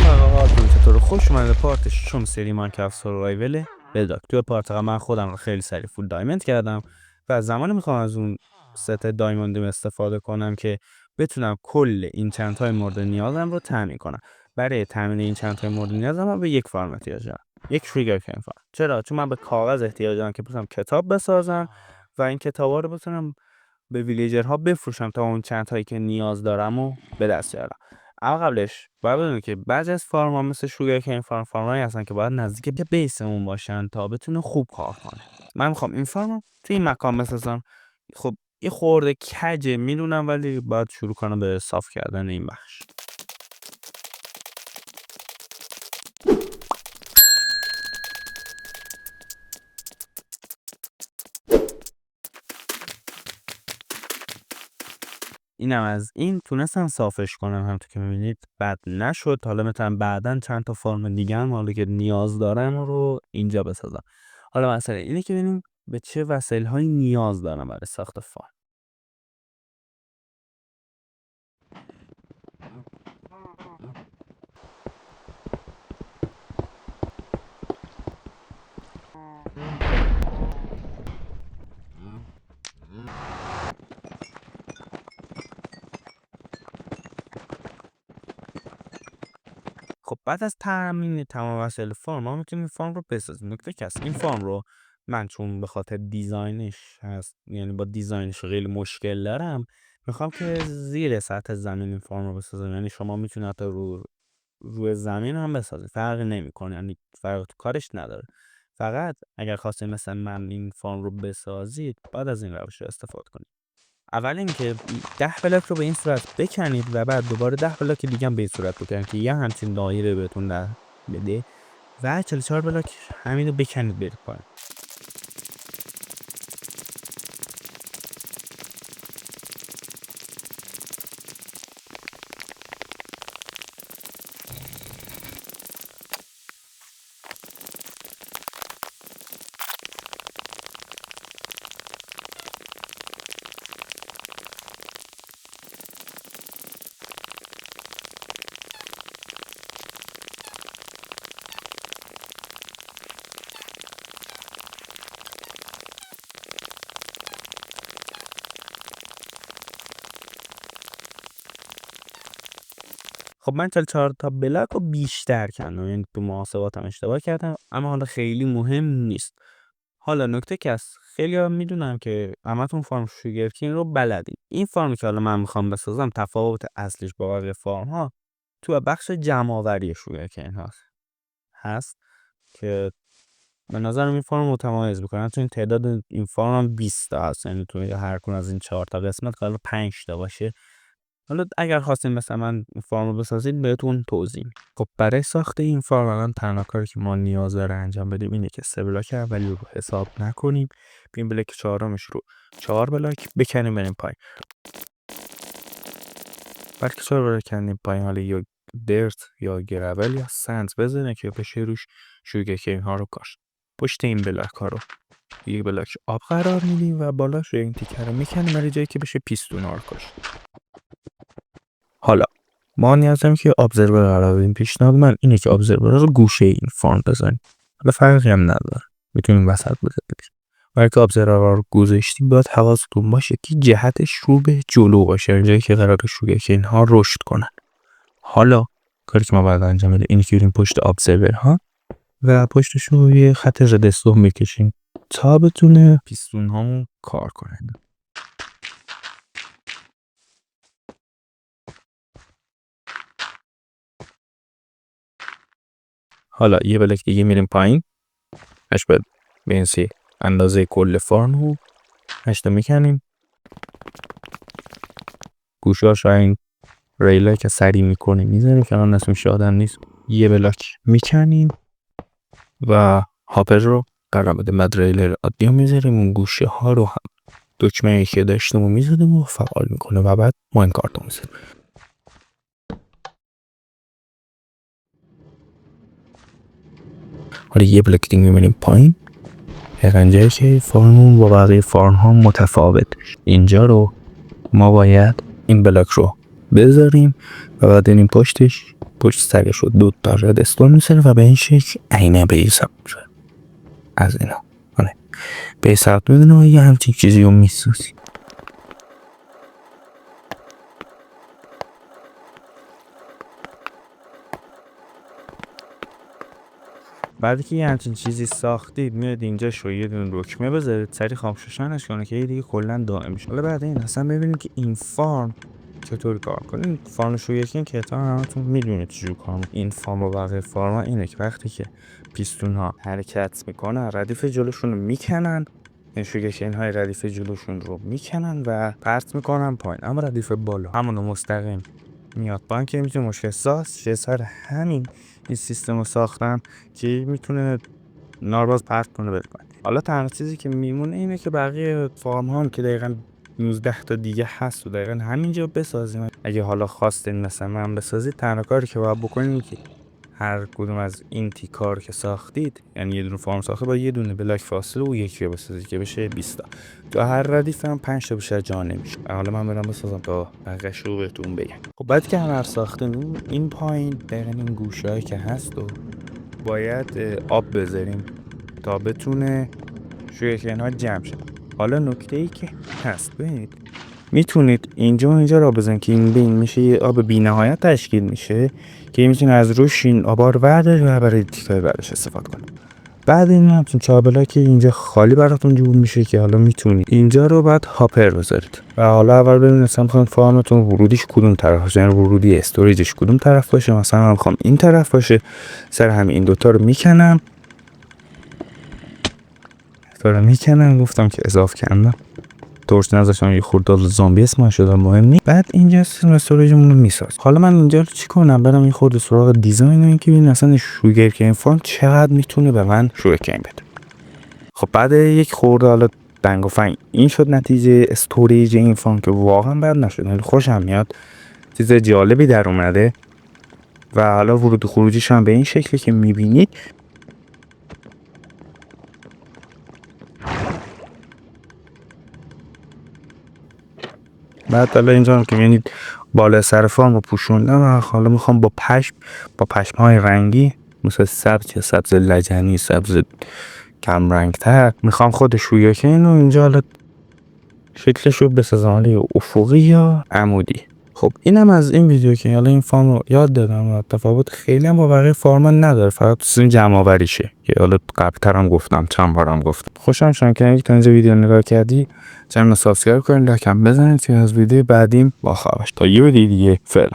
رفقا، حالتون چطوره؟ خوش اومده پارت ششم سری ماینکرافت سروایول بدراک. توی پارت من خودم رو خیلی سریع فول دایموند کردم و از زمان میخوام از اون ست دایموندم استفاده کنم که بتونم کل این چند های مورد نیازم رو تامین کنم. برای تامین این چند های مورد نیازم من به یک فارم احتیاج دارم، یک تریگر کین فارم. چرا؟ چون من به کاغذ احتیاج دارم که بتونم کتاب بسازم و این کتابا رو بتونم به ویلیجرها بفروشم تا اون چند هایی که نیاز دارم و به دست بیارم. اما قبلش باید بدونید که بعضی از فارم‌ها مثل شوگرکین فارم‌هایی هستن که باید نزدیک به بیسمون باشن تا بتونه خوب کار کنه. من میخوام این فارمو توی این مکان بسازم. خب یه خورده کجه میدونم، ولی باید شروع کنم به صاف کردن این بخش. اینم از این تونستم صافش کنم، همونطور که میبینید بد نشد. حالا میتونم بعداً چند تا فرم دیگه هم حالا که نیاز دارم رو اینجا بسازم. حالا مسئله اینه که ببینیم به چه وسایل‌هایی نیاز دارم برای ساخت فارم. خب بعد از تامین تمام وسایل فارم ما میتونیم این فارم رو بسازیم. نکته که هست این فارم رو من چون به خاطر دیزاینش هست، یعنی با دیزاینش خیلی مشکل دارم، میخوام که زیر سطح زمین این فارم رو بسازم. یعنی شما میتونید حتی روی زمین هم بسازید، فرقی نمیکنه، یعنی فرق تو کارش نداره. فقط اگر خواستید مثلا من این فارم رو بسازید باید از این روش استفاده کنید. اول اینکه 10 بلاک رو به این صورت بکنید و بعد دوباره 10 بلاک دیگه هم به این صورت بکنید که یه همچین دایره بهتون بده و 44 بلاک همین رو بکنید برید پایین. خب من 44 تا بلاک رو بیشتر کردم، یعنی تو محاسباتم اشتباه کردم، اما حالا خیلی مهم نیست. حالا نکته که هست، خیلی ها میدونم که همتون فارم شوگرکین رو بلدید. این فارمی که حالا من میخوام بسازم تفاوت اصلیش با بقیه فارم ها تو بخش جمع‌آوری شوگرکین هست که به نظرم این فارم متمایز میکنه. تو این تعداد این فارم هم 20 تا هست، یعنی تو هر کدوم از این 4 تا قسمت قرار 5 تا باشه. حالا اگر خواستین مثلا من این فارم رو بسازید بهتون توضیح میدم. خب برای ساخت این فارم الان تنها کاری که ما نیاز داره انجام بدیم اینه که 3 بلاک اولی رو حساب نکنیم، این بلاک چهارمش رو 4 بلاک بکنیم بریم پایین. بلکه 4 بلاک کنیم پایین، حالا یا درت یا گرول یا سنز بزنه که بشه روش شوگرکین ها رو کاشت. پشت این بلاک ها رو یک بلاک آب قرار میدیم و بالاش این تیکه رو میکنیم برای جایی که بشه پیستون ها رو کاشت. حالا ما نیاز داریم که ابزرور قرار بدیم. پیشنهاد من اینه که ابزرور رو گوشه این فارم بزنیم. حالا فرقی هم نداره، میتونیم وسط بزنیم. وقتی که ابزرور رو گذاشتیم باید حواستون باشه که جهتش رو به جلو باشه، جایی که قرار شوگرکین ها رشد کنن. حالا کاری که ما باید انجام بدیم اینه که بریم پشت ابزرور ها و پشتش رو یه خط ردستون میکشیم تا بتونه پیستون هامون کار کنه. حالا یه بلاک دیگه میریم پایین، اش باید بینسی اندازه کل فارم رو هشتا میکنیم. گوشهاش این ریلایی که سری میکنه میذاریم که الان اسمش یادم نیست. یه بلاک میکنیم و هاپر رو قرار بده مد ریلر عادی رو میذاریم، اون گوشه ها رو هم دکمه که داشتیم رو میذاریم و فعال میکنه و بعد ماینکارت رو میذاریم. حالا یه بلاک دیگه میبینیم پایین، اینجایی که فارمون با بقیه فارم ها متفاوت. اینجا رو ما باید این بلاک رو بذاریم و بعد این پشتش پشت سرش رو 2 تا ردستون می‌ذاره و به این شکل عینه بیس میشه از اینا. آره بیس میدونه و یه همچین چیزی رو میسازی. بعد که یه همچین چیزی ساختید میاد اینجا شو یه دونه دکمه بذارید سری خاموششنش کنه که یه دیگه کلا دائم میشه. حالا بعد این اصلا ببینید که این فارم چطوری کار کنه. این فارم شویکین که تا همتون میدونید چجوری کار میکنه. این فارم و بقیه فارما اینه که وقتی که پیستون ها حرکت میکنن ردیف جلوشون رو میکنن، این شویکین های ردیف جلوشون رو میکنن و پرت میکنن پایین، اما ردیف بالا همونو مستقیم میاد پایین که میتونه مشکل ساز سر همین این سیستم رو ساختن که میتونه نارباز پرت کنه بره پایین. حالا تنها چیزی که میمونه اینه که بقیه فارم ها که دقیقاً 19 تا دیگه هست و دقیقاً همینجا بسازیم. اگه حالا خواستین مثلا من بسازید، تنها کاری که باید بکنید که هر کدوم از این تیکار که ساختید، یعنی یه دونه فارم ساخته با یه دونه بلاک فاصله و یکی رو بسازید که بشه 20 تا. تو هر ردیف هم 5 تا بیشتر جا نمیشه. حالا من برم بسازم تا بقیه‌اش رو بهتون بگم. خب بعد که هر ساختیم این پایین دقیقاً این گوشه‌ای که هست و باید آب بذاریم تا بتونه شویکین‌ها جمع شه. حالا نکته‌ای که هست ببینید میتونید اینجا و اینجا را بزنید که این بین میشه یه آب بی‌نهایت تشکیل میشه که میتونه از روش این آبا رو برداره و برای تیکای بعدش استفاده کنه. بعد این همچون چابلا که اینجا خالی براتون جور میشه که حالا میتونید اینجا رو بعد هاپر بذارید و حالا اول ببینید مثلا میخواید فارمتون ورودیش کدوم طرف باشه، یعنی ورودی استوریجش کدوم طرف باشه. مثلا من میخوام این طرف باشه، سر همین این دوتا رو میکنم گفتم که اضافه کردم درست نذاشتم یه خورده زامبی اسمش شده، مهم نیست. بعد اینجا سیستم استوریجمون رو میساز. حالا من اینجا چی کنم؟ برم این خورده سراغ دیزاین این که ببین اصلا شوگرکین فارم چقدر میتونه به من شوگرکین بده. خب بعد یک خورده حالا دنگ و فنگ این شد نتیجه استوریج این فارم که واقعا بد نشد، خوشم میاد، چیز جالبی در اومده و حالا ورود و خروجیش هم به این شکلی که میبینید. بعد حالا اینجا که میبینید بالا سر فارم رو پوشوندم و حالا میخوام با پشم‌های رنگی مثل سبز یا سبز لجنی، سبز کم رنگ تر میخوام خود شویکین رو اینجا حالا شکلش رو بسازم، حالا افقی یا عمودی. خب اینم از این ویدیو که حالا این فارم رو یاد دادم و تفاوت خیلی هم با بقیه فارما نداره، فقط سیم جمع آوریشه که حالا قبل‌ترم گفتم، چند بارم گفتم. خوشم شدم که تا اینجا ویدیو نگاه کردی، چنل رو سابسکرایب کنید، لایک هم بزنید که از ویدیو بعدیم با خبرش تا یه ویدیو دیگه. فعلا